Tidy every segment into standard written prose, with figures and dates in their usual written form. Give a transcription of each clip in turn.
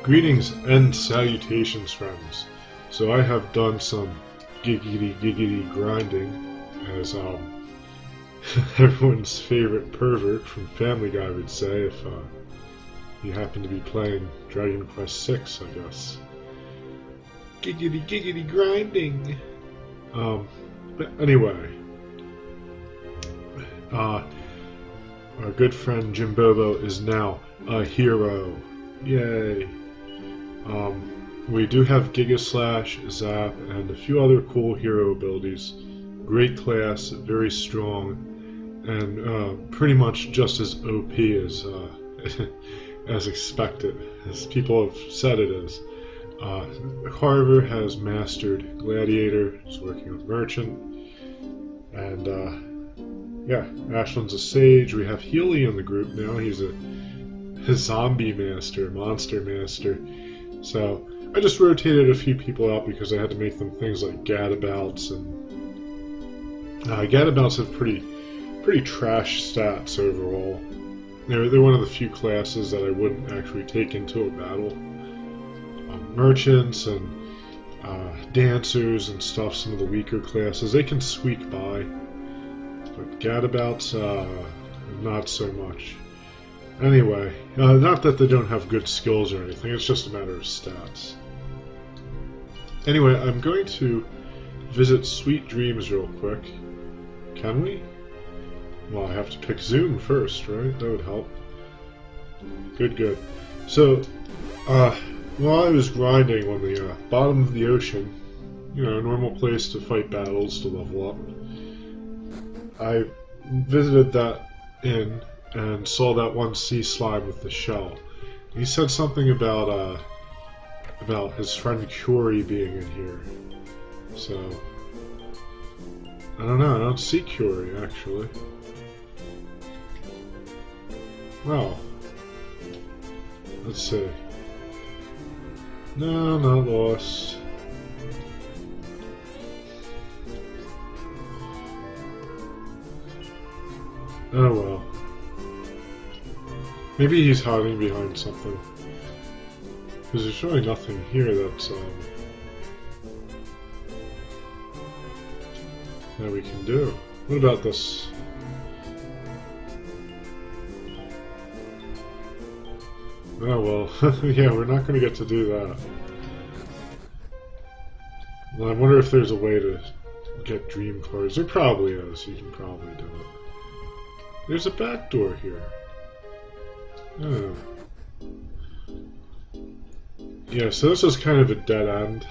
Greetings and salutations, friends. So I have done some giggity grinding, as everyone's favorite pervert from Family Guy would say if you happen to be playing Dragon Quest VI, I guess. Giggity grinding! But anyway, our good friend Jimbobo is now a hero. Yay! We do have Giga Slash, Zap, and a few other cool hero abilities. Great class, very strong, and pretty much just as OP as as expected, as people have said it is. Carver has mastered Gladiator, is working with Merchant, and yeah, Ashland's a Sage. We have Healy in the group now. He's a zombie master, monster master. So I just rotated a few people out because I had to make them things like gadabouts, and gadabouts have pretty trash stats overall. They're one of the few classes that I wouldn't actually take into a battle. Merchants and dancers and stuff, some of the weaker classes, they can squeak by, but gadabouts, not so much. Anyway, not that they don't have good skills or anything, it's just a matter of stats. Anyway, I'm going to visit Sweet Dreams real quick. Can we? Well, I have to pick Zoom first, right? That would help. Good. So, while I was grinding on the bottom of the ocean, you know, a normal place to fight battles, to level up, I visited that inn and saw that one sea slime with the shell. He said something about his friend Curie being in here. So I don't know, I don't see Curie actually. Well, let's see. No, not lost. Oh well. Maybe he's hiding behind something. Because there's really nothing here that's, that we can do. What about this? Oh well, yeah, we're not going to get to do that. Well, I wonder if there's a way to get dream cards. There probably is, you can probably do it. There's a back door here. Oh. Yeah, so this is kind of a dead end.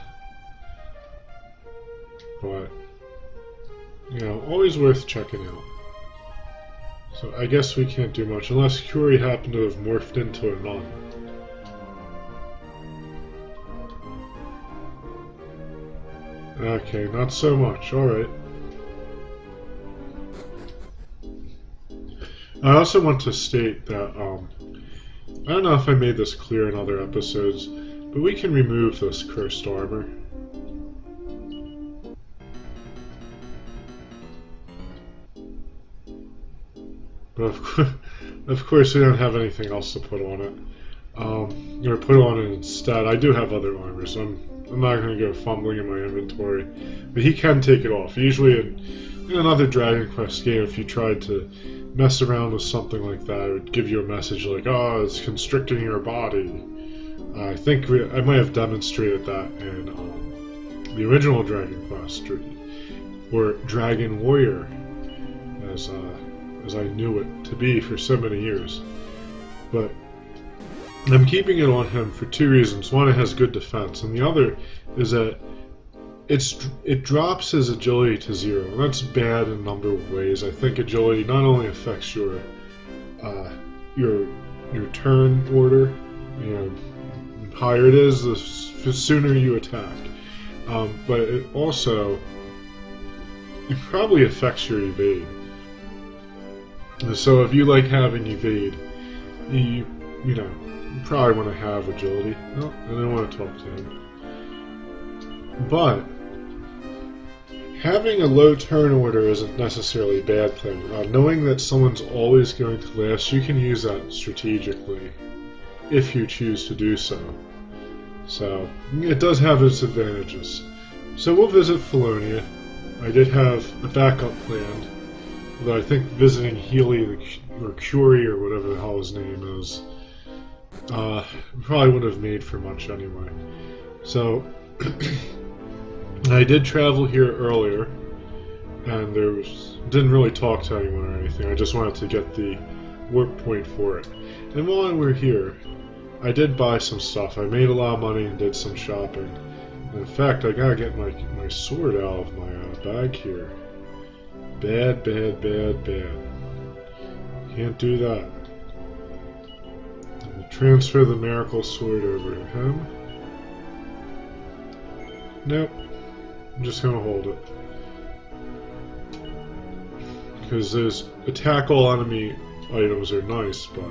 But, you know, always worth checking out. So I guess we can't do much, unless Curie happened to have morphed into a nun. Okay, not so much, alright. I also want to state that, I don't know if I made this clear in other episodes, but we can remove this cursed armor. But of course we don't have anything else to put on it. I'm going to put on it instead. I do have other armor, so I'm not going to go fumbling in my inventory. But he can take it off. Usually in another Dragon Quest game, if you tried to mess around with something like that, it would give you a message like, oh, it's constricting your body. I think I might have demonstrated that in the original Dragon Quest, or Dragon Warrior, as I knew it to be for so many years. But I'm keeping it on him for two reasons. One, it has good defense, and the other is that it drops his agility to 0, and that's bad in a number of ways. I think agility not only affects your turn order, you know, the higher it is, the sooner you attack, but it also probably affects your evade. So if you like having evade, you know, you probably want to have agility. Oh, I don't want to talk to him. But having a low turn order isn't necessarily a bad thing. Knowing that someone's always going to last, you can use that strategically, if you choose to do so. So, it does have its advantages. So we'll visit Felonia. I did have a backup planned, although I think visiting Healy or Curie or whatever the hell his name is, probably wouldn't have made for much anyway. So, I did travel here earlier, and didn't really talk to anyone or anything. I just wanted to get the warp point for it. And while we're here, I did buy some stuff. I made a lot of money and did some shopping. And in fact, I gotta get my sword out of my bag here. Bad, bad, bad, bad. Can't do that. I'll transfer the miracle sword over to him. Nope. I'm just gonna hold it. Because those attack all enemy items are nice, but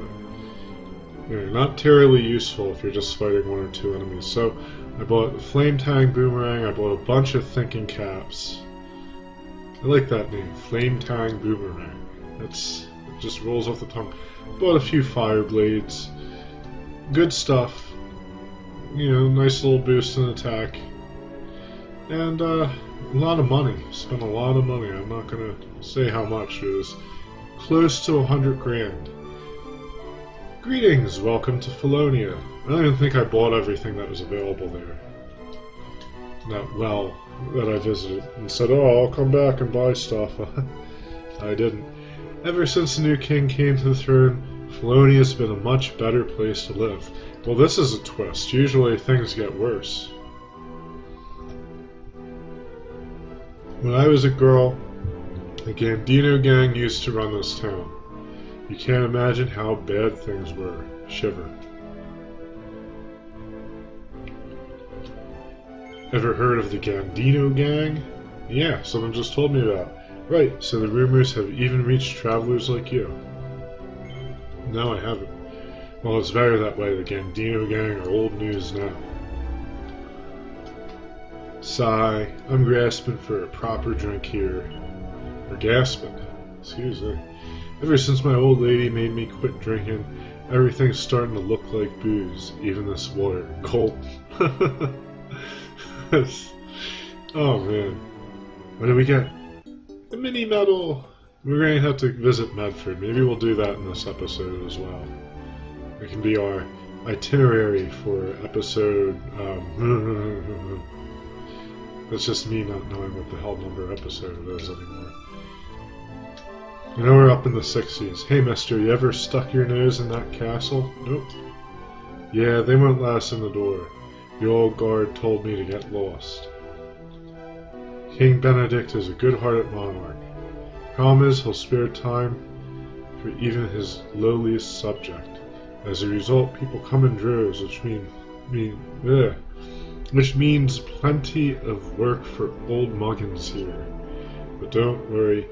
they're not terribly useful if you're just fighting one or two enemies. So I bought a Flame Tang Boomerang, I bought a bunch of Thinking Caps. I like that name, Flame Tang Boomerang. It just rolls off the tongue. Bought a few Fire Blades. Good stuff. You know, nice little boost in attack. And a lot of money. Spent a lot of money. I'm not gonna say how much. It was close to 100 grand. Greetings, welcome to Felonia. I don't even think I bought everything that was available there. That I visited and said, oh, I'll come back and buy stuff. I didn't. Ever since the new king came to the throne, Felonia has been a much better place to live. Well, this is a twist. Usually things get worse. When I was a girl, the Gambino gang used to run this town. You can't imagine how bad things were. Shiver. Ever heard of the Gambino gang? Yeah, someone just told me about. Right, so the rumors have even reached travelers like you. No, I haven't. Well, it's better that way. The Gambino gang are old news now. Sigh, I'm grasping for a proper drink here. Or gasping. Excuse me. Ever since my old lady made me quit drinking, everything's starting to look like booze, even this water. Gulp. Oh man. What do we get? A mini medal! We're going to have to visit Medford. Maybe we'll do that in this episode as well. It can be our itinerary for episode... That's just me not knowing what the hell number episode it is anymore. I know we're up in the 60s. Hey mister, you ever stuck your nose in that castle? Nope. Yeah, they won't let us in the door. The old guard told me to get lost. King Benedict is a good-hearted monarch. Problem is, he'll spare time for even his lowliest subject. As a result, people come in droves, which means plenty of work for old muggins here. But don't worry.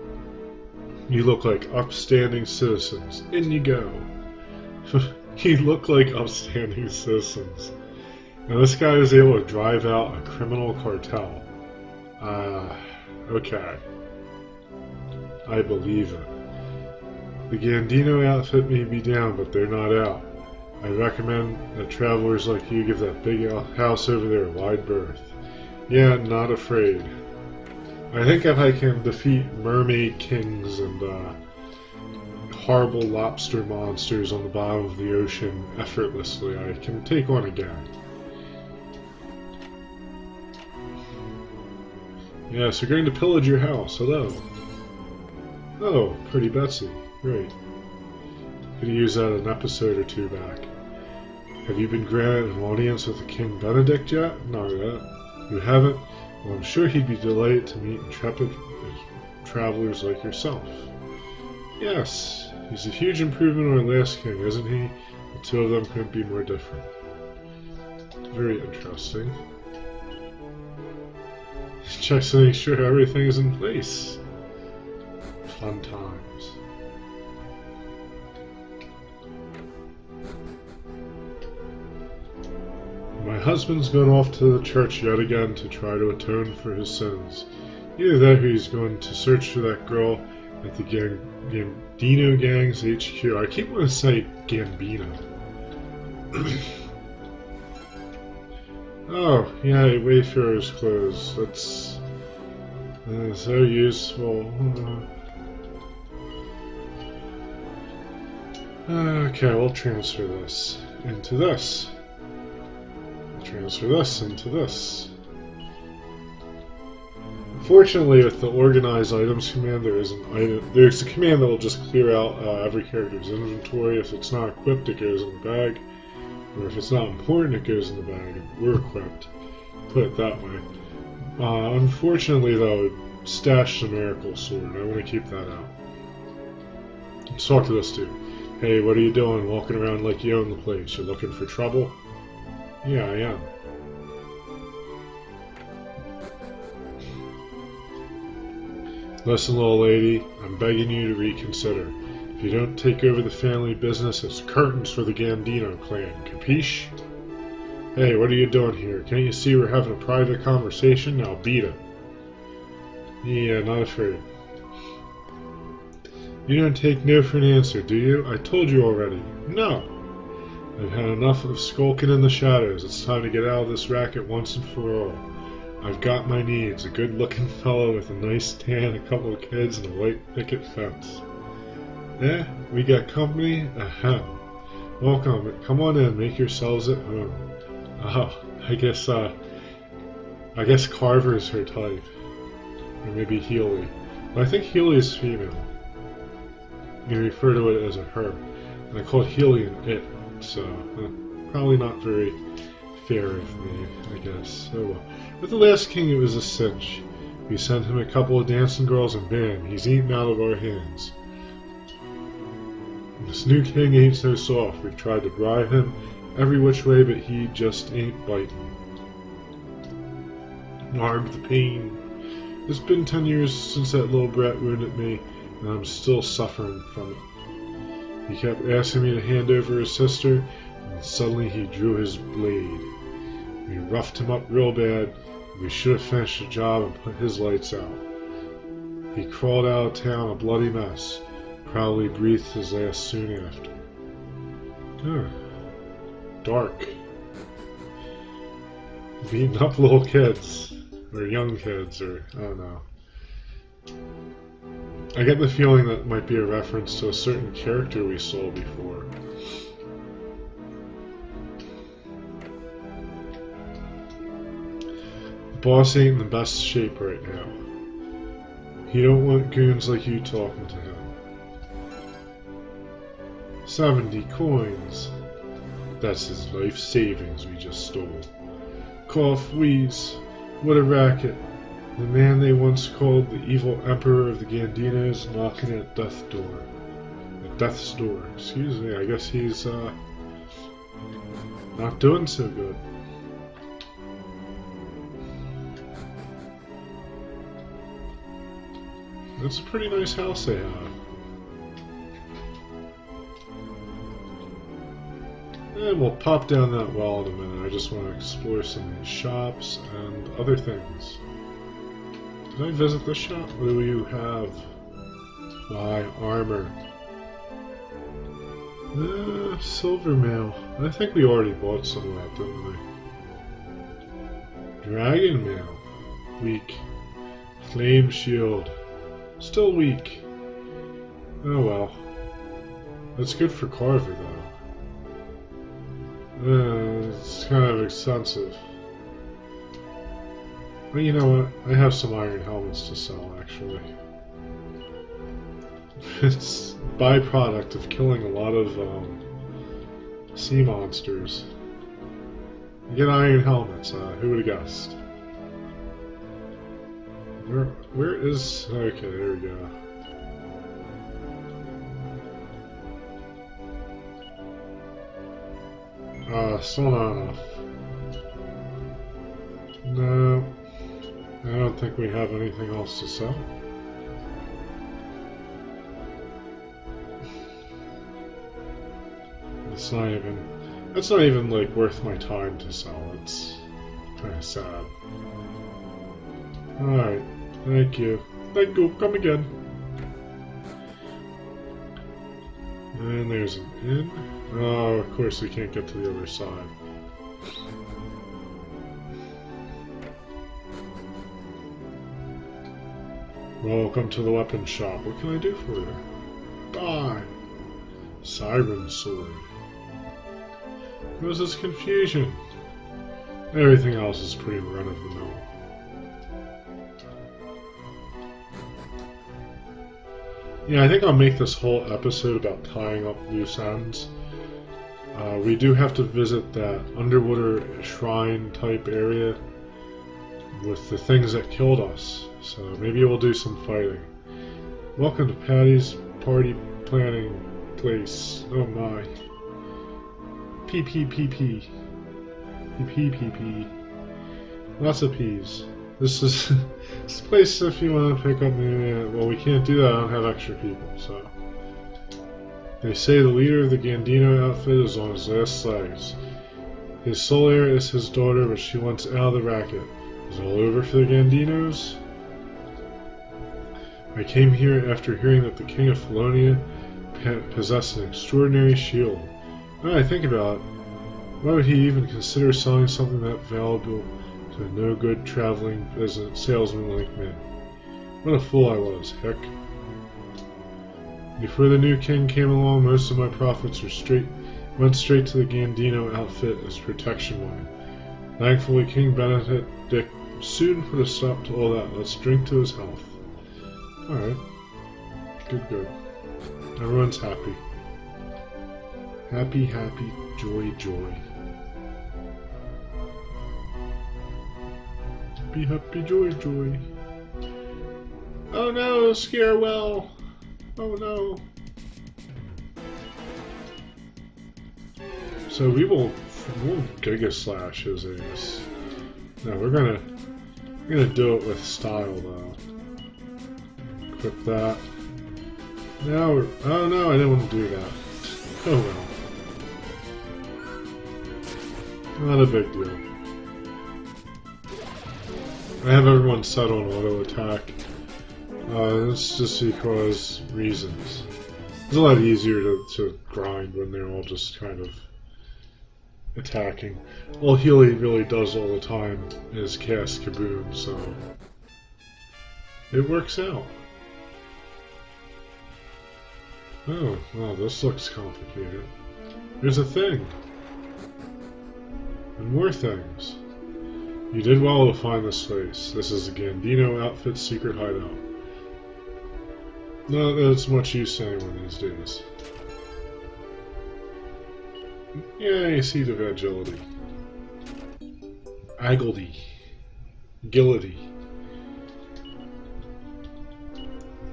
You look like upstanding citizens. In you go. You look like upstanding citizens. Now this guy was able to drive out a criminal cartel. Okay. I believe it. The Gandino outfit may be down, but they're not out. I recommend that travelers like you give that big house over there a wide berth. Yeah, not afraid. I think if I can defeat mermaid kings and horrible lobster monsters on the bottom of the ocean effortlessly, I can take on again. Yes, we're going to pillage your house. Hello. Oh, pretty Betsy. Great. Could have used that an episode or two back. Have you been granted an audience with the King Benedict yet? Not yet. You haven't? Well, I'm sure he'd be delighted to meet intrepid travelers like yourself. Yes, he's a huge improvement on our last king, isn't he? The two of them couldn't be more different. Very interesting. Checks to make sure everything is in place. Fun times. My husband's gone off to the church yet again to try to atone for his sins. Either that or he's going to search for that girl at the Gambino Gang's HQ. I keep wanting to say Gambino. Oh, yeah, Wayfarer's clothes. That's so useful. Okay, we'll transfer this into this. Transfer this into this. Fortunately, with the organize items command, there's a command that will just clear out every character's inventory. If it's not equipped, it goes in the bag, or if it's not important, it goes in the bag. And we're equipped. Put it that way. Unfortunately, though, it stashed a miracle sword. I want to keep that out. Let's talk to this dude. Hey, what are you doing? Walking around like you own the place. You're looking for trouble? Yeah, I am. Listen, little lady, I'm begging you to reconsider. If you don't take over the family business, it's curtains for the Gandino clan. Capiche? Hey, what are you doing here? Can't you see we're having a private conversation? Now beat it. Yeah, not afraid. You don't take no for an answer, do you? I told you already. No. I've had enough of skulking in the shadows. It's time to get out of this racket once and for all. I've got my needs. A good-looking fellow with a nice tan, a couple of kids, and a white picket fence. Eh? We got company? Ahem. Welcome. Come on in. Make yourselves at home. Oh, I guess Carver's her type. Or maybe Healy. But I think Healy is female. You refer to it as a her. And I called Healy an it, so probably not very fair of me, I guess. Oh well. With the last king it was a cinch. We sent him a couple of dancing girls and bam, he's eaten out of our hands. This new king ain't so soft. We've tried to bribe him every which way, but he just ain't biting. Armed the pain. It's been 10 years since that little brat wounded me, and I'm still suffering from it. He kept asking me to hand over his sister, and suddenly he drew his blade. We roughed him up real bad. We should have finished the job and put his lights out. He crawled out of town a bloody mess. Probably breathed his last soon after. Dark. Beating up little kids. Or young kids, or I don't know. I get the feeling that might be a reference to a certain character we saw before. The boss ain't in the best shape right now. He don't want goons like you talking to him. 70 coins. That's his life savings we just stole. Cough, wheeze. What a racket. The man they once called the evil emperor of the Gandinos knocking at death's door. At death's door. Excuse me, I guess he's not doing so good. It's a pretty nice house they have. And we'll pop down that well in a minute. I just want to explore some of these shops and other things. Did I visit this shop? What do you have? Buy armor. Silver mail. I think we already bought some of that, didn't we? Dragon mail. Weak. Flame shield. Still weak. Oh well. That's good for Carver though. It's kind of expensive. Well, you know what? I have some iron helmets to sell, actually. It's a byproduct of killing a lot of sea monsters. You get iron helmets, who would have guessed? Where is... Okay, there we go. Still not enough. No. I don't think we have anything else to sell. It's not even like worth my time to sell. It's kind of sad. Alright. Thank you. Thank you. Come again. And there's an inn. Oh, of course we can't get to the other side. Welcome to the weapon shop. What can I do for you? Buy! Siren sword. What is this confusion? Everything else is pretty run-of-the-mill. Yeah, I think I'll make this whole episode about tying up loose ends. We do have to visit that underwater shrine type area with the things that killed us. So maybe we'll do some fighting. Welcome to Patty's party planning place. Oh my. P. Lots of P's. This is this place if you want to pick up well, we can't do that, I don't have extra people, so. They say the leader of the Gandino outfit is on his last legs. His sole heir is his daughter, but she wants out of the racket. Is it all over for the Gandinos? I came here after hearing that the king of Felonia possessed an extraordinary shield. When I think about it, why would he even consider selling something that valuable to a no-good traveling salesman like me? What a fool I was, heck. Before the new king came along, most of my profits went straight to the Gandino outfit as protection money. Thankfully, King Benedict soon put a stop to all that. Let's drink to his health. Alright. Good. Everyone's happy. Happy, joy. Happy, joy. Oh no, Scarewell! Oh no. So we will Giga Slash his ass. No, we're gonna do it with style though. Equip that. Now we're, oh no, I didn't want to do that. Oh well. Not a big deal. I have everyone set on auto attack. That's just because reasons. It's a lot easier to grind when they're all just kind of attacking. All Healy really does all the time is cast Kaboom, so it works out. Oh, wow, this looks complicated. There's a thing. And more things. You did well to find this place. This is the Gandino outfit's secret hideout. Not that it's much use to anyone these days. Yay, seed of agility. Agility. Agility.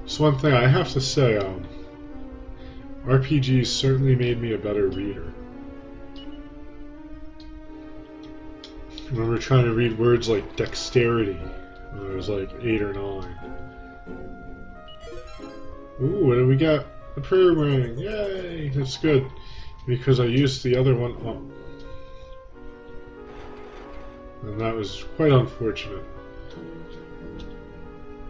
So one thing I have to say, RPGs certainly made me a better reader. I remember trying to read words like dexterity when I was like 8 or 9. Ooh, what do we got? The prayer ring! Yay! That's good. Because I used the other one up. And that was quite unfortunate.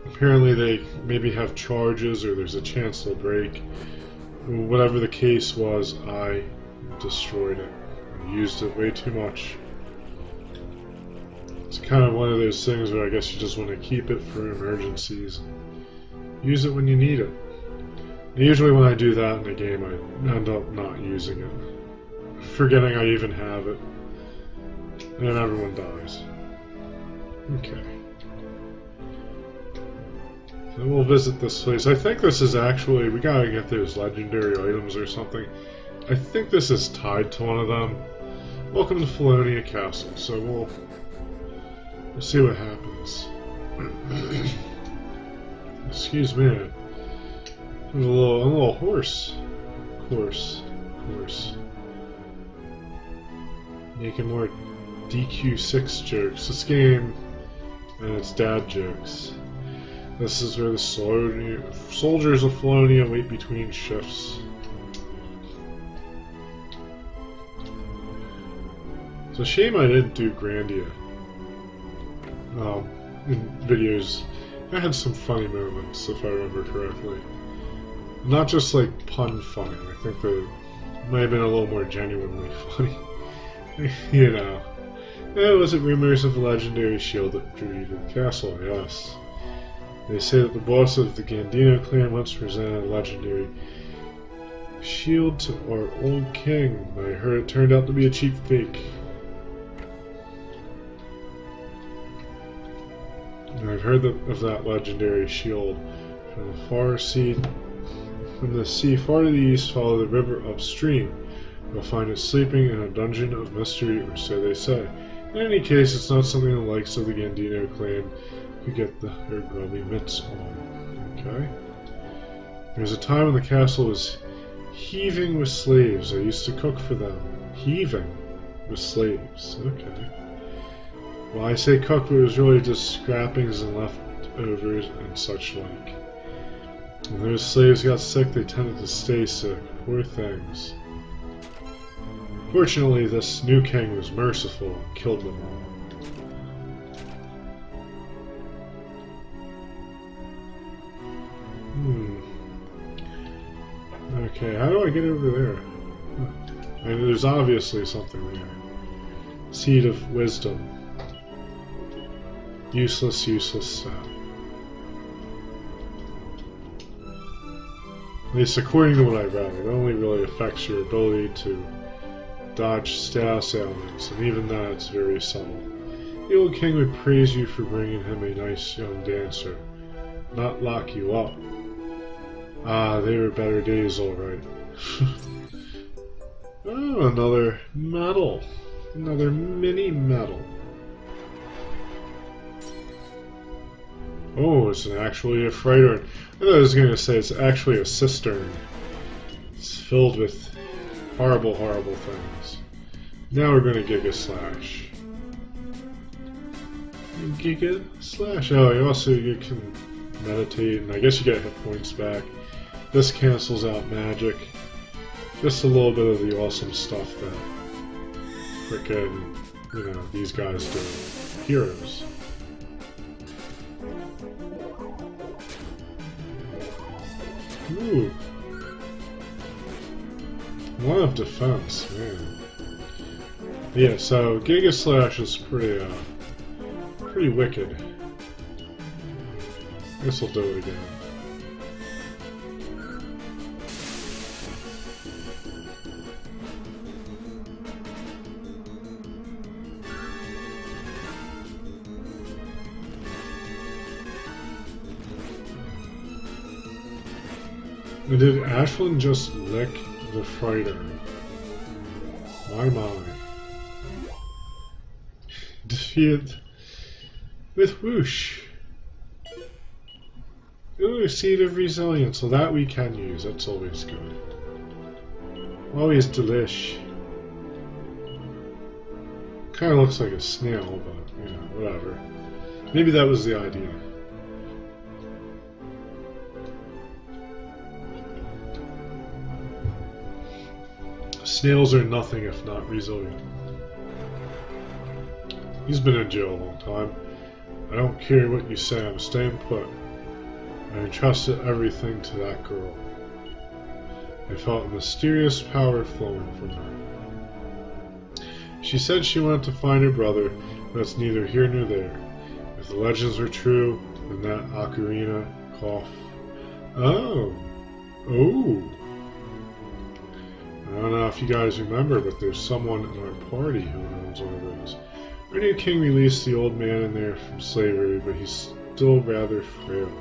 Apparently they maybe have charges or there's a chance they'll break. Whatever the case was, I destroyed it. I used it way too much. It's kind of one of those things where I guess you just want to keep it for emergencies. Use it when you need it. And usually when I do that in a game, I end up not using it. Forgetting I even have it. And then everyone dies. Okay. So we'll visit this place. I think this is actually, we gotta get those legendary items or something. I think this is tied to one of them. Welcome to Felonia Castle. So we'll see what happens. Excuse me. I'm a little hoarse. Horse. Making more DQ6 jokes. This game and its dad jokes. This is where the soldiers of Felonia wait between shifts. It's a shame I didn't do Grandia. In videos, I had some funny moments, if I remember correctly. Not just like pun funny, I think they might have been a little more genuinely funny. You know. Was it rumors of a legendary shield that defeated the castle? Yes. They say that the boss of the Gandino clan once presented a legendary shield to our old king, but I heard it turned out to be a cheap fake. And I've heard of that legendary shield from the sea far to the east. Follow the river upstream. You'll find it sleeping in a dungeon of mystery, or so they say. In any case, it's not something the likes of the Gandino clan could get their grubby mitts on. Okay? There's a time when the castle was heaving with slaves. I used to cook for them. Heaving with slaves. Okay. Well, I say cook, but it was really just scrappings and leftovers and such like. When those slaves got sick, they tended to stay sick. Poor things. Fortunately, this new king was merciful and killed them all. Okay, how do I get over there? I mean, there's obviously something there. Seed of wisdom. Useless sap. At least according to what I read, it only really affects your ability to dodge status ailments, and even that is very subtle. The old king would praise you for bringing him a nice young dancer, not lock you up. Ah, they were better days, alright. Oh, another medal. Another mini medal. Oh, it's actually a freighter. I thought I was going to say it's actually a cistern. It's filled with horrible, horrible things. Now we're going to Giga Slash. Giga Slash. Oh, you can meditate, and I guess you get hit points back. This cancels out magic. Just a little bit of the awesome stuff that frickin', these guys do. Heroes. Ooh. One of defense, man. Yeah, so Giga Slash is pretty wicked. This'll do it again. And did Ashland just lick the freighter? My. Defeated with whoosh. Ooh, Seed of Resilience. So that we can use. That's always good. Always delish. Kind of looks like a snail, but, whatever. Maybe that was the idea. Snails are nothing if not resilient. He's been in jail a long time. I don't care what you say, I'm staying put. I entrusted everything to that girl. I felt a mysterious power flowing from her. She said she wanted to find her brother, but it's neither here nor there. If the legends are true, then that ocarina cough. Oh. I don't know if you guys remember, but there's someone in our party who owns one of those. Our new king released the old man in there from slavery, but he's still rather frail.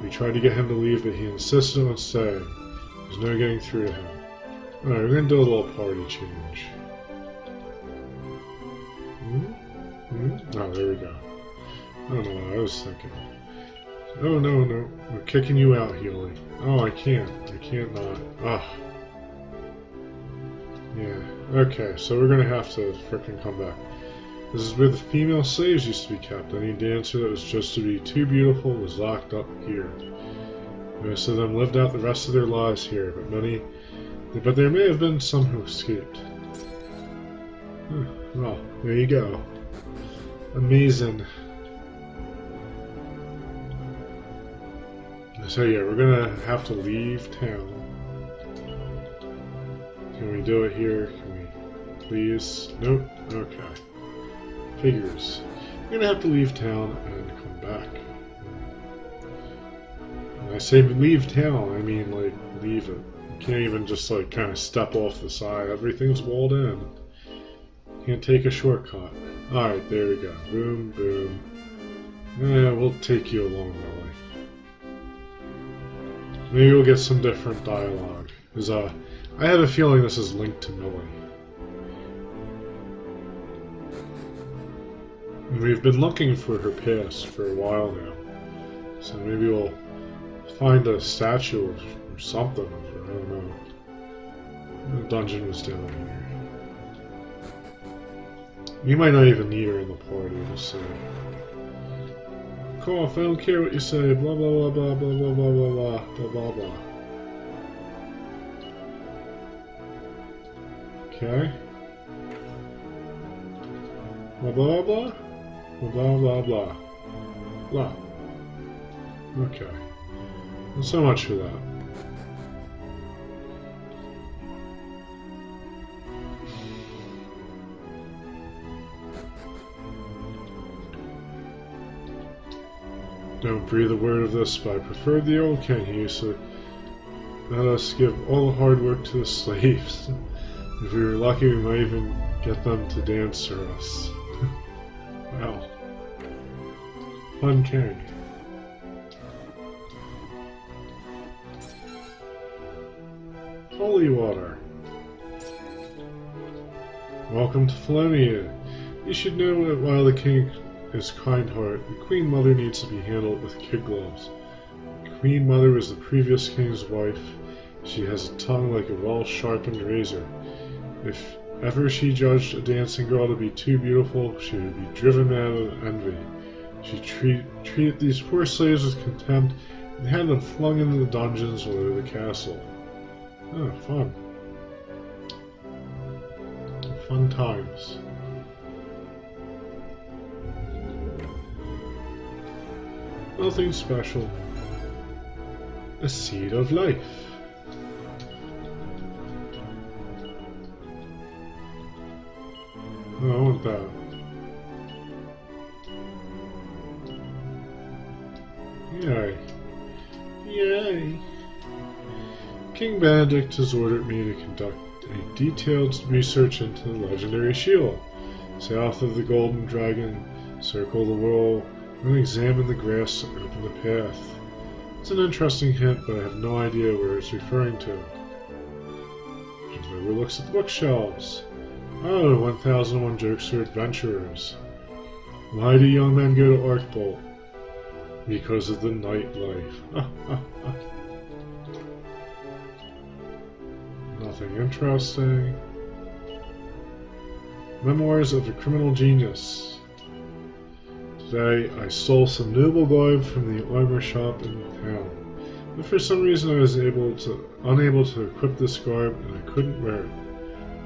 We tried to get him to leave, but he insisted on staying. There's no getting through to him. Alright, we're gonna do a little party change. Oh, there we go. I don't know what I was thinking. Oh, no. We're kicking you out, Healy. Oh, I can't. I can't not. Ugh. Yeah, okay, so we're gonna have to frickin' come back. This is where the female slaves used to be kept. Any dancer that was just to be too beautiful was locked up here. Most of them lived out the rest of their lives here, but there may have been some who escaped. Well, there you go. Amazing. So yeah, we're gonna have to leave town. Can we do it here? Can we please? Nope. Okay. Figures. We're gonna have to leave town and come back. When I say leave town, I mean like leave it. You can't even just like kind of step off the side. Everything's walled in. Can't take a shortcut. Alright, there we go. Boom, boom. Yeah, we'll take you along, Millie. Maybe we'll get some different dialogue. Because I have a feeling this is linked to Millie. And we've been looking for her past for a while now. So maybe we'll find a statue or something of her. I don't know. The dungeon was down here. You might not even need her in the party, just say. Cough, I don't care what you say, blah blah blah blah blah blah blah blah blah blah blah. Okay. Blah blah blah blah blah blah blah blah. Okay. Not so much for that. Don't breathe a word of this, but I prefer the old king. He used to let us give all the hard work to the slaves. If we were lucky, we might even get them to dance for us. Wow. Fun king. Holy water. Welcome to Felonia. You should know that while the king is kind-hearted, the Queen Mother needs to be handled with kid gloves. The Queen Mother was the previous king's wife. She has a tongue like a well-sharpened razor. If ever she judged a dancing girl to be too beautiful, she would be driven mad with envy. She treated these poor slaves with contempt and had them flung into the dungeons below the castle. Oh, fun. Fun times. Nothing special. A seed of life. Oh, I want that. Yay. Yay. King Benedict has ordered me to conduct a detailed research into the legendary shield. South of the Golden Dragon, circle the wall, and examine the grass to open the path. It's an interesting hint, but I have no idea where it's referring to. Jimbobo looks at the bookshelves. Oh, 1001 Jokes for Adventurers. Why do young men go to Arkbolt? Because of the nightlife. Nothing interesting. Memoirs of a Criminal Genius. Today, I stole some noble garb from the armor shop in town, but for some reason I was unable to equip this garb and I couldn't wear it.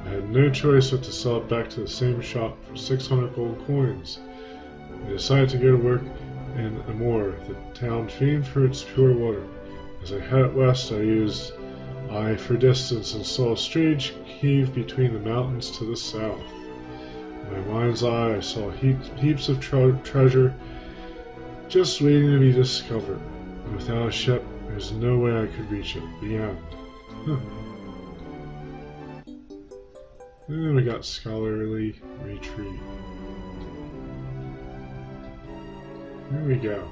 I had no choice but to sell it back to the same shop for 600 gold coins. I decided to go to work in Amor, the town famed for its pure water. As I headed west, I used eye for distance and saw a strange cave between the mountains to the south. In my mind's eye, I saw heaps of treasure just waiting to be discovered. And without a ship, there's no way I could reach it. The end. And then we got Scholarly Retreat. Here we go.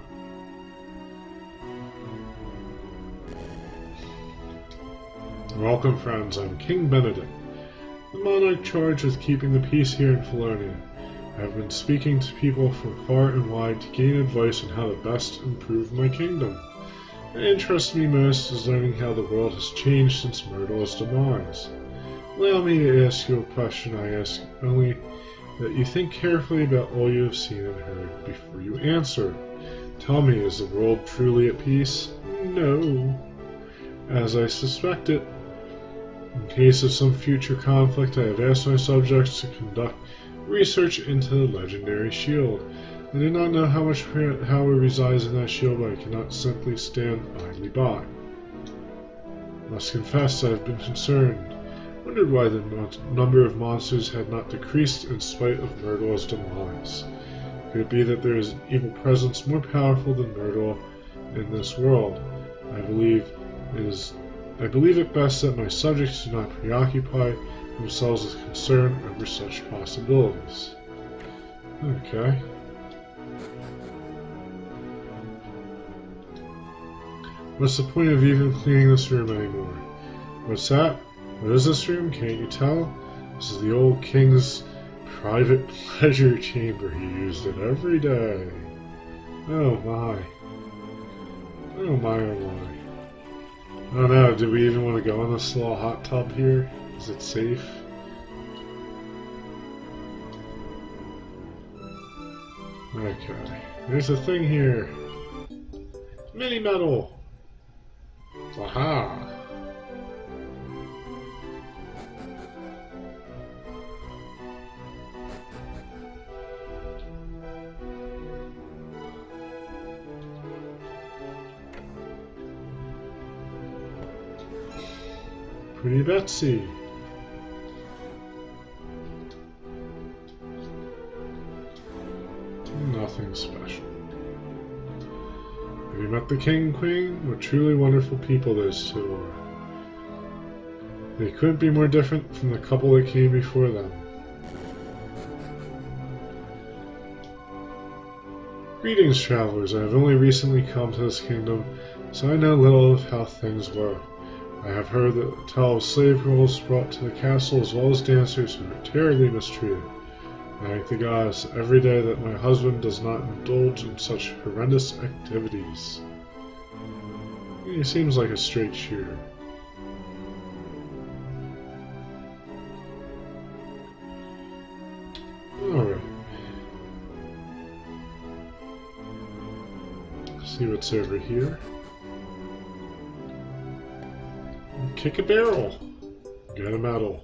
Welcome, friends. I'm King Benedict, the monarch charged with keeping the peace here in Felonia. I have been speaking to people from far and wide to gain advice on how to best improve my kingdom. What interests me most is learning how the world has changed since Myrtle's demise. Allow me to ask you a question I ask only that you think carefully about all you have seen and heard before you answer. Tell me, is the world truly at peace? No. As I suspected, in case of some future conflict, I have asked my subjects to conduct research into the legendary shield. I do not know how much power resides in that shield, but I cannot simply stand idly by. I must confess I have been concerned. Wondered why the number of monsters had not decreased in spite of Myrtle's demise. Could it be that there is an evil presence more powerful than Myrtle in this world? I believe it best that my subjects do not preoccupy themselves with concern over such possibilities. Okay. What's the point of even cleaning this room anymore? What's that? What is this room? Can't you tell? This is the old king's private pleasure chamber. He used it every day. Oh my. Oh my, oh my. I don't know, do we even want to go in this little hot tub here? Is it safe? Okay. There's a thing here. Mini metal! Aha! Pretty Betsy. Nothing special. Have you met the king and queen? What truly wonderful people those two are. They couldn't be more different from the couple that came before them. Greetings, travelers. I have only recently come to this kingdom, so I know little of how things work. I have heard that tell of slave girls brought to the castle as well as dancers who are terribly mistreated. I thank the gods every day that my husband does not indulge in such horrendous activities. He seems like a straight shooter. Alright. See what's over here. Kick a barrel! Get a medal.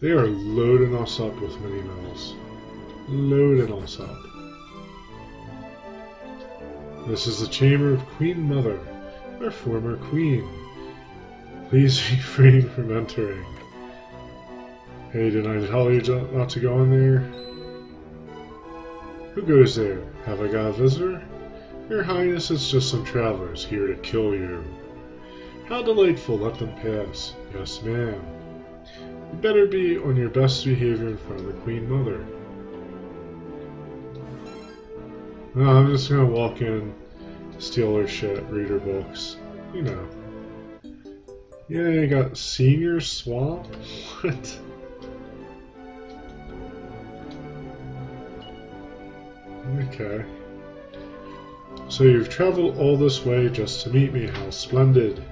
They are loading us up with mini medals. Loading us up. This is the chamber of Queen Mother, our former queen. Please refrain from entering. Hey, didn't I tell you not to go in there? Who goes there? Have I got a visitor? Your Highness, it's just some travelers here to kill you. How delightful, let them pass. Yes, ma'am. You better be on your best behavior in front of the Queen Mother. No, I'm just gonna walk in, steal her shit, read her books. You know. Yeah, you got Senior Swamp? What? Okay. So you've traveled all this way just to meet me, how splendid.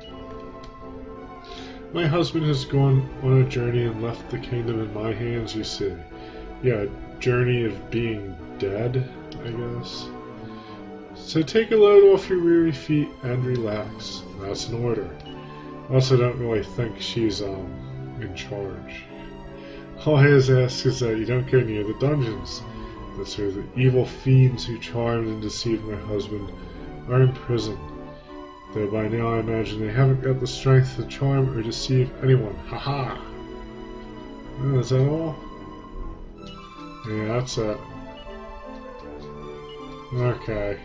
My husband has gone on a journey and left the kingdom in my hands, you see. Yeah, a journey of being dead, I guess. So take a load off your weary feet and relax. That's an order. I also don't really think she's, in charge. All I ask is that you don't go near the dungeons. That's where the evil fiends who charmed and deceived my husband are imprisoned. Though by now I imagine they haven't got the strength to charm or deceive anyone. Haha! Oh, is that all? Yeah, that's it. Okay.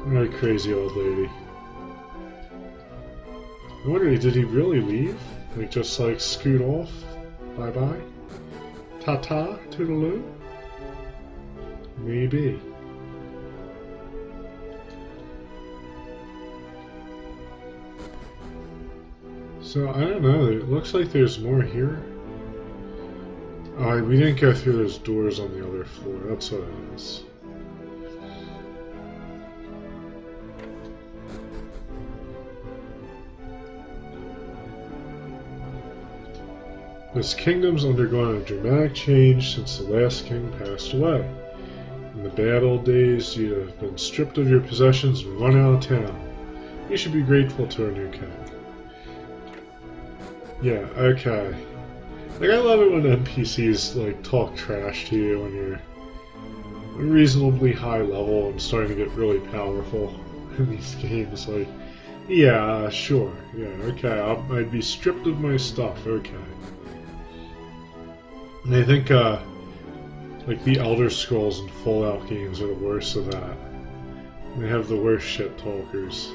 What a crazy old lady. I wonder, did he really leave? Like, just like scoot off? Bye-bye? Ta-ta? Toodaloo? Maybe. So, I don't know, it looks like there's more here. We didn't go through those doors on the other floor, that's what it is. This kingdom's undergone a dramatic change since the last king passed away. In the bad old days, you'd have been stripped of your possessions and run out of town. You should be grateful to our new king. Yeah, okay. Like, I love it when NPCs, like, talk trash to you when you're a reasonably high level and starting to get really powerful in these games. Like, yeah, sure, yeah, okay, I'd be stripped of my stuff, okay. And I think, like, the Elder Scrolls and Fallout games are the worst of that. They have the worst shit talkers.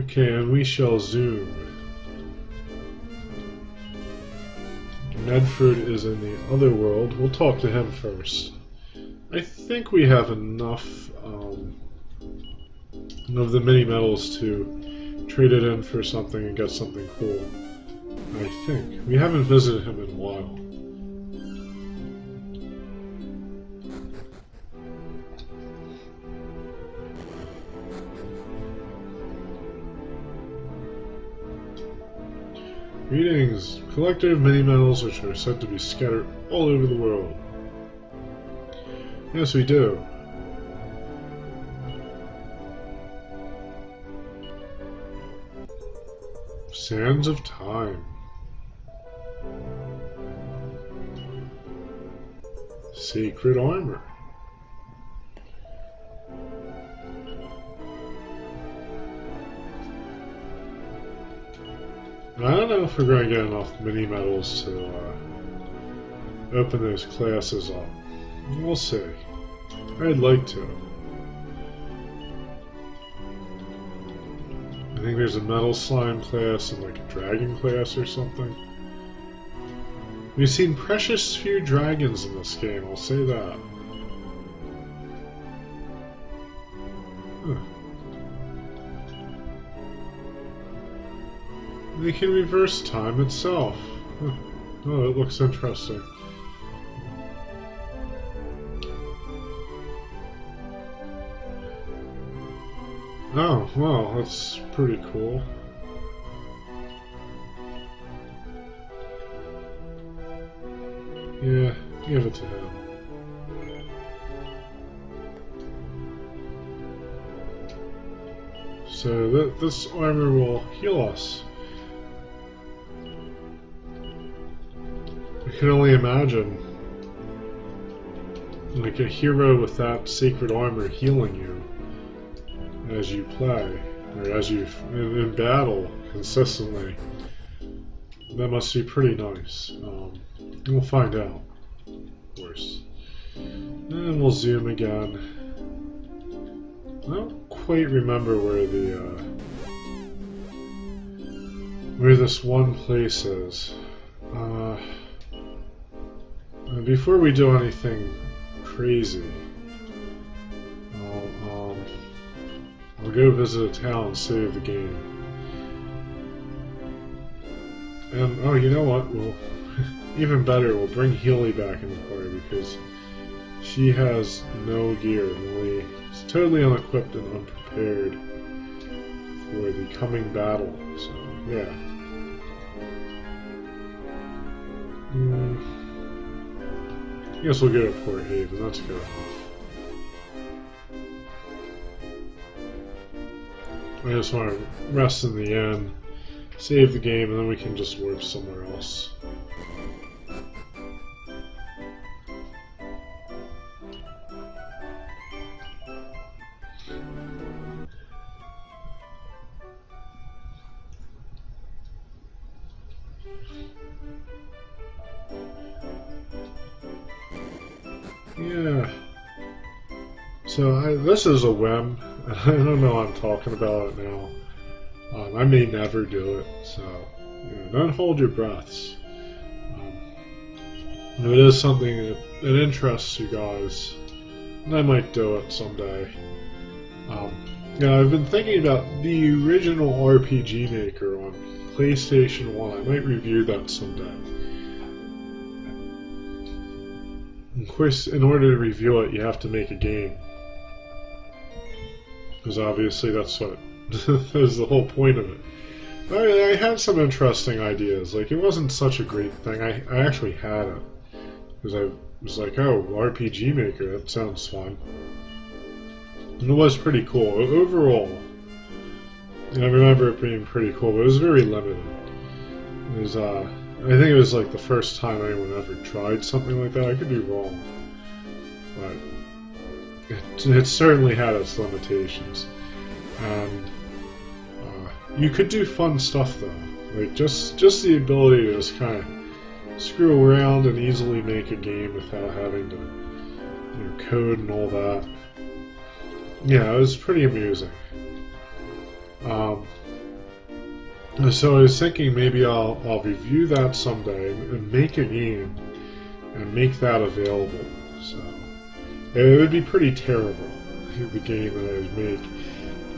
Okay, and we shall zoom. Medford is in the other world. We'll talk to him first. I think we have enough of the mini metals to trade it in for something and get something cool. I think. We haven't visited him in a while. Greetings. Collector of mini metals which are said to be scattered all over the world. Yes, we do. Sands of Time. Sacred Armor. I don't know if we're going to get enough mini metals to open those classes up. We'll see. I'd like to. I think there's a metal slime class and like a dragon class or something. We've seen precious few dragons in this game, I'll say that. Huh. They can reverse time itself. Huh. Oh, it looks interesting. Oh, well, that's pretty cool. Yeah, give it to him. So this armor will heal us. I can only imagine like a hero with that sacred armor healing you as you play, or as you in battle consistently. That must be pretty nice. We'll find out, of course. And we'll zoom again. I don't quite remember where where this one place is. Before we do anything crazy, I'll go visit a town and save the game. And, oh, you know what? We'll, even better, we'll bring Healy back into play because she has no gear. Really, is totally unequipped and unprepared for the coming battle. So, yeah. I guess we'll go to Port Haven. Let's go. I just want to rest in the inn, save the game, and then we can just warp somewhere else. Yeah. So this is a whim. I don't know what I'm talking about it now. I may never do it, so don't hold your breaths. If it is something that interests you guys, and I might do it someday. I've been thinking about the original RPG Maker on PlayStation 1. I might review that someday. Of course, in order to review it, you have to make a game. Because obviously that's what that's the whole point of it. I had some interesting ideas. Like, it wasn't such a great thing. I actually had it. Because I was like, oh, RPG Maker, that sounds fun. And it was pretty cool. Overall, I remember it being pretty cool, but it was very limited. It was, I think it was like the first time anyone ever tried something like that. I could be wrong. But it certainly had its limitations. And you could do fun stuff though. Like just the ability to just kind of screw around and easily make a game without having to code and all that. Yeah, it was pretty amusing. So I was thinking maybe I'll review that someday and make a game and make that available. So it would be pretty terrible, the game that I would make.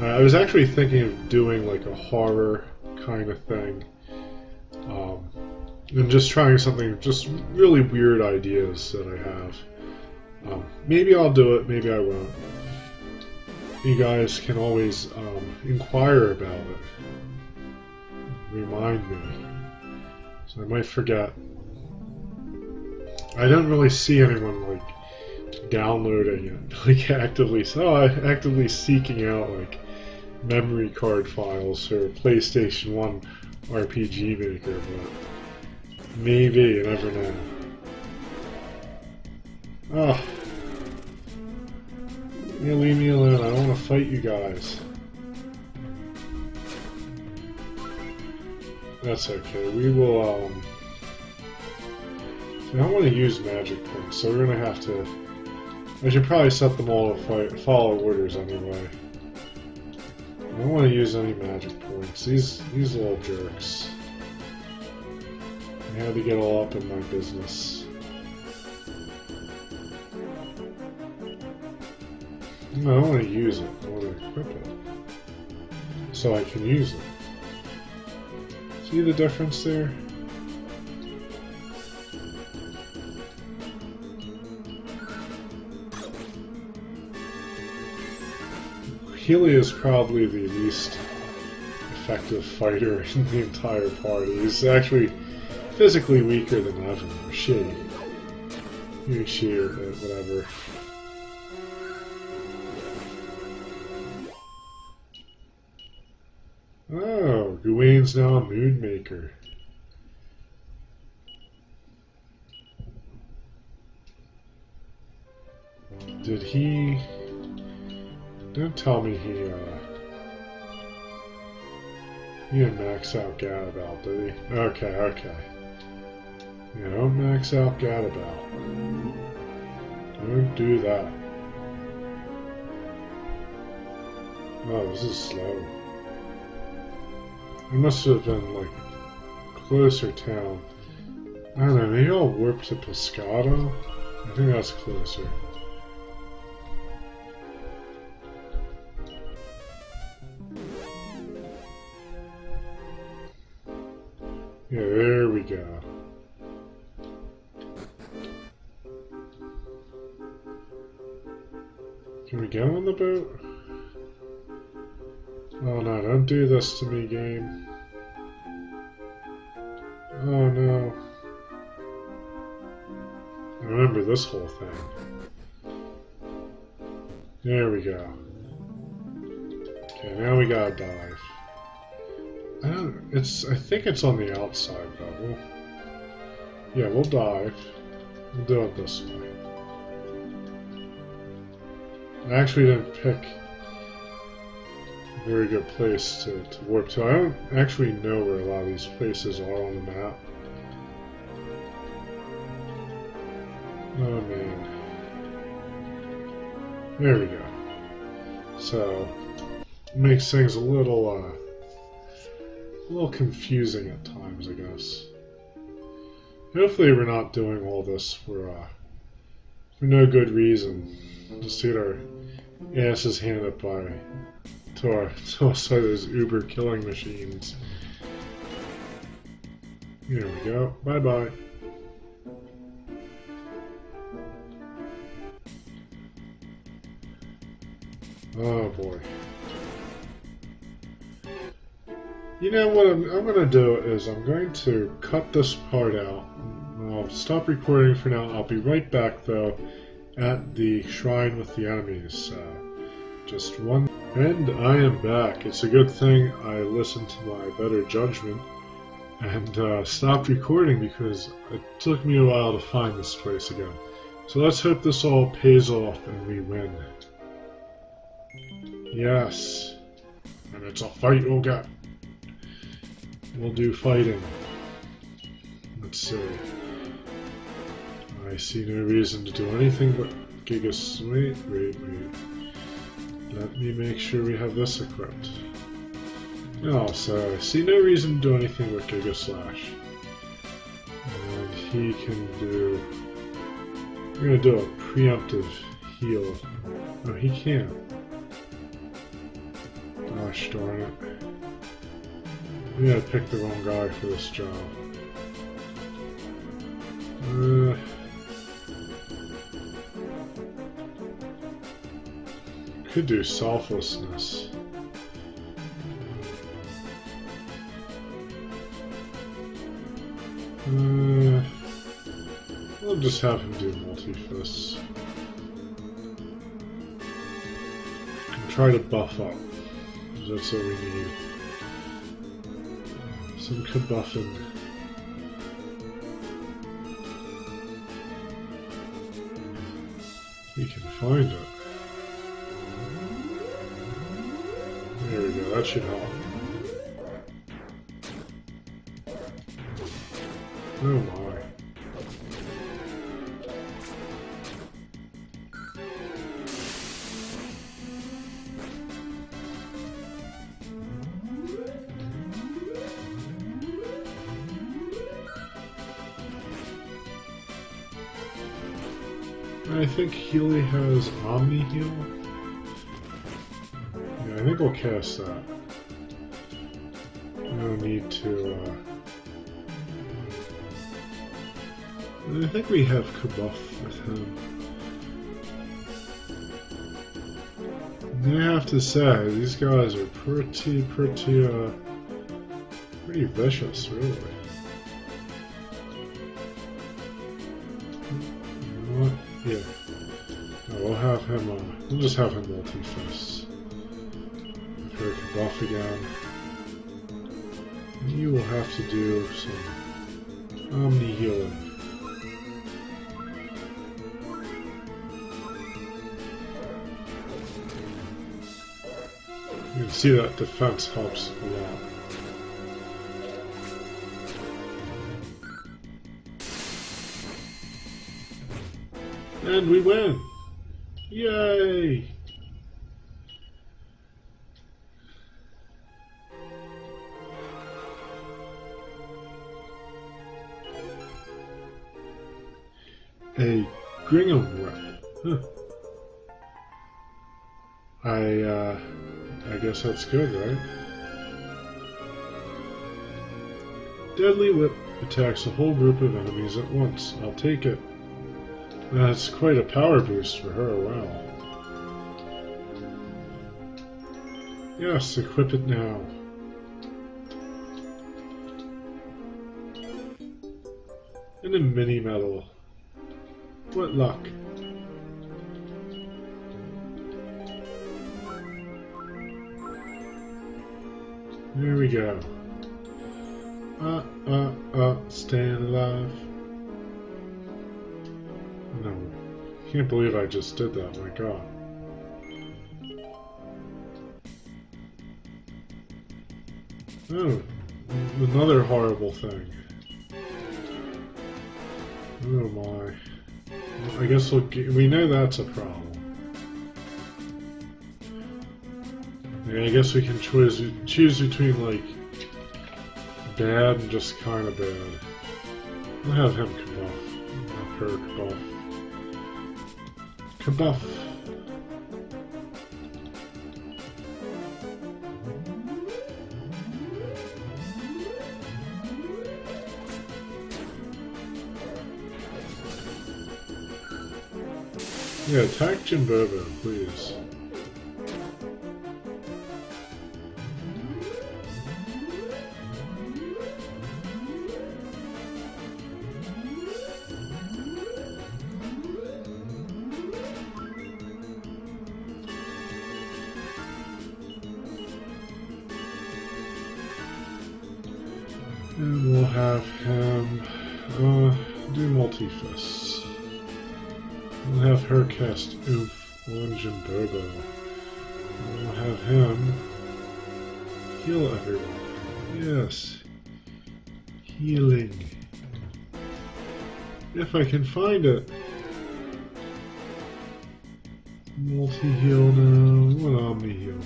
I was actually thinking of doing like a horror kind of thing, and just trying something, just really weird ideas that I have. Maybe I'll do it, maybe I won't. You guys can always inquire about it. Remind me. So I might forget. I don't really see anyone like downloading it, like actively seeking out like memory card files for PlayStation 1 RPG Maker, but maybe, you never know. Oh. Yeah, leave me alone, I don't want to fight you guys. That's okay, we will, I don't want to use magic points, so we're gonna have to... I should probably set them all to follow orders anyway. I don't want to use any magic points. These little jerks. They had to get all up in my business. No, I don't want to use it. I want to equip it. So I can use it. See the difference there? Healy is probably the least effective fighter in the entire party. He's actually physically weaker than Evan, or she. Maybe she, or whatever. Oh, Gawain's now a mood maker. Did he... Don't tell me he didn't max out Gadabout, did he? Okay. Yeah, don't max out Gadabout. Don't do that. Oh, this is slow. It must have been, like, closer town. I don't know, maybe I'll warp to Pescado? I think that's closer. Yeah, there we go. Can we go on the boat? Oh no, don't do this to me, game. Oh no. I remember this whole thing. There we go. Okay, now we gotta dive. I think it's on the outside level. Yeah, we'll dive. We'll do it this way. I actually didn't pick a very good place to warp to. I don't actually know where a lot of these places are on the map. Oh man. There we go. So, it makes things a little confusing at times, I guess. Hopefully we're not doing all this for no good reason. Just to get our asses handed by to us by those Uber killing machines. Here we go. Bye bye. Oh boy. You know what I'm going to do is I'm going to cut this part out. I'll stop recording for now. I'll be right back though at the shrine with the enemies. Just one. And I am back. It's a good thing I listened to my better judgment and stopped recording because it took me a while to find this place again. So let's hope this all pays off and we win. Yes. And it's a fight we'll get. We'll do fighting. Let's see. I see no reason to do anything but Gigas. Wait. Let me make sure we have this equipped. Oh, so I see no reason to do anything with Giga Slash. And he can do... We're gonna do a preemptive heal. No, he can't. Gosh darn it. Maybe I picked the wrong guy for this job. Could do selflessness. We'll just have him do multi-fists. And try to buff up. That's what we need. Some kabuffing. We can find it. There we go, that should help. Oh my. I think Healy has Omni Heal. Yeah, I think we'll cast that. No need to, I think we have Kabuff with him. And I have to say, these guys are pretty vicious, really. You know what? Yeah. No, we'll have him, we'll just have him multi-fists. Prepare Kabuff again. You will have to do some Omni healing. You can see that defense helps a lot. And we win! Yay! A Gringham rep. Huh. I guess that's good, right? Deadly Whip attacks a whole group of enemies at once. I'll take it. That's quite a power boost for her, wow. Yes, equip it now. And a mini medal. What luck. There we go. Staying alive. No. Can't believe I just did that, my god. Oh, another horrible thing. Oh my. Well, I guess we know that's a problem. Yeah, I guess we can choose between, like, bad and just kind of bad. I'll have him Kabuff. Not her Kabuff. Kabuff. Yeah, attack Jimbobo, please. And we'll have him do multi-fists. We'll have her cast Oomph on Jimbobo. We'll have him heal everyone. Yes. Healing. If I can find it. Multi-heal now. What Omni-heal?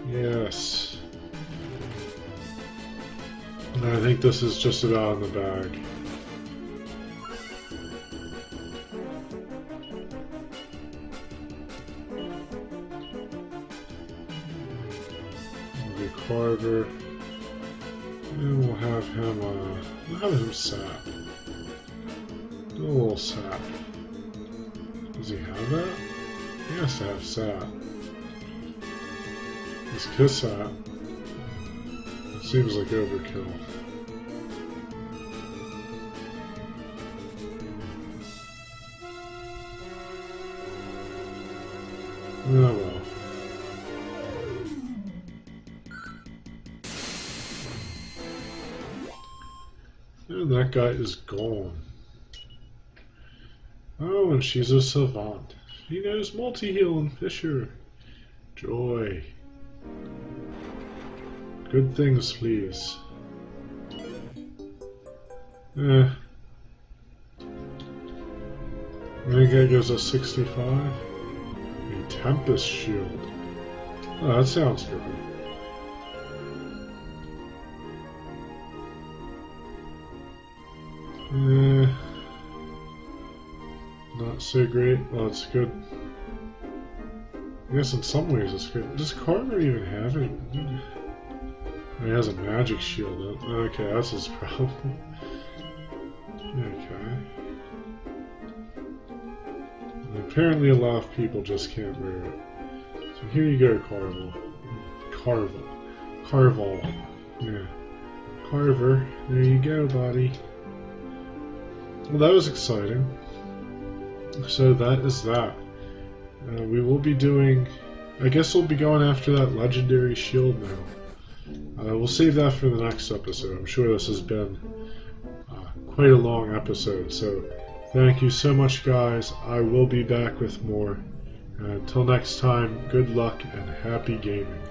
Yes. And I think this is just about in the bag. Carver, and we'll have him sap. Do a little sap. Does he have that? He has to have sap. Let's kiss sap. It seems like overkill. Oh well. And that guy is gone. Oh, and she's a savant. She knows multi-heal and Fisher. Joy. Good things, please. That guy goes a 65. A Tempest Shield. Oh, that sounds good. Not so great. Well, it's good. I guess in some ways it's good. Does Carver even have it? He has a magic shield. Okay, that's his problem. Okay. And apparently a lot of people just can't wear it. So here you go, Carvel. Yeah. Carver. There you go, buddy. Well, that was exciting. So that is that. We will be doing... I guess we'll be going after that legendary shield now. We'll save that for the next episode. I'm sure this has been quite a long episode. So thank you so much, guys. I will be back with more. Until next time, good luck and happy gaming.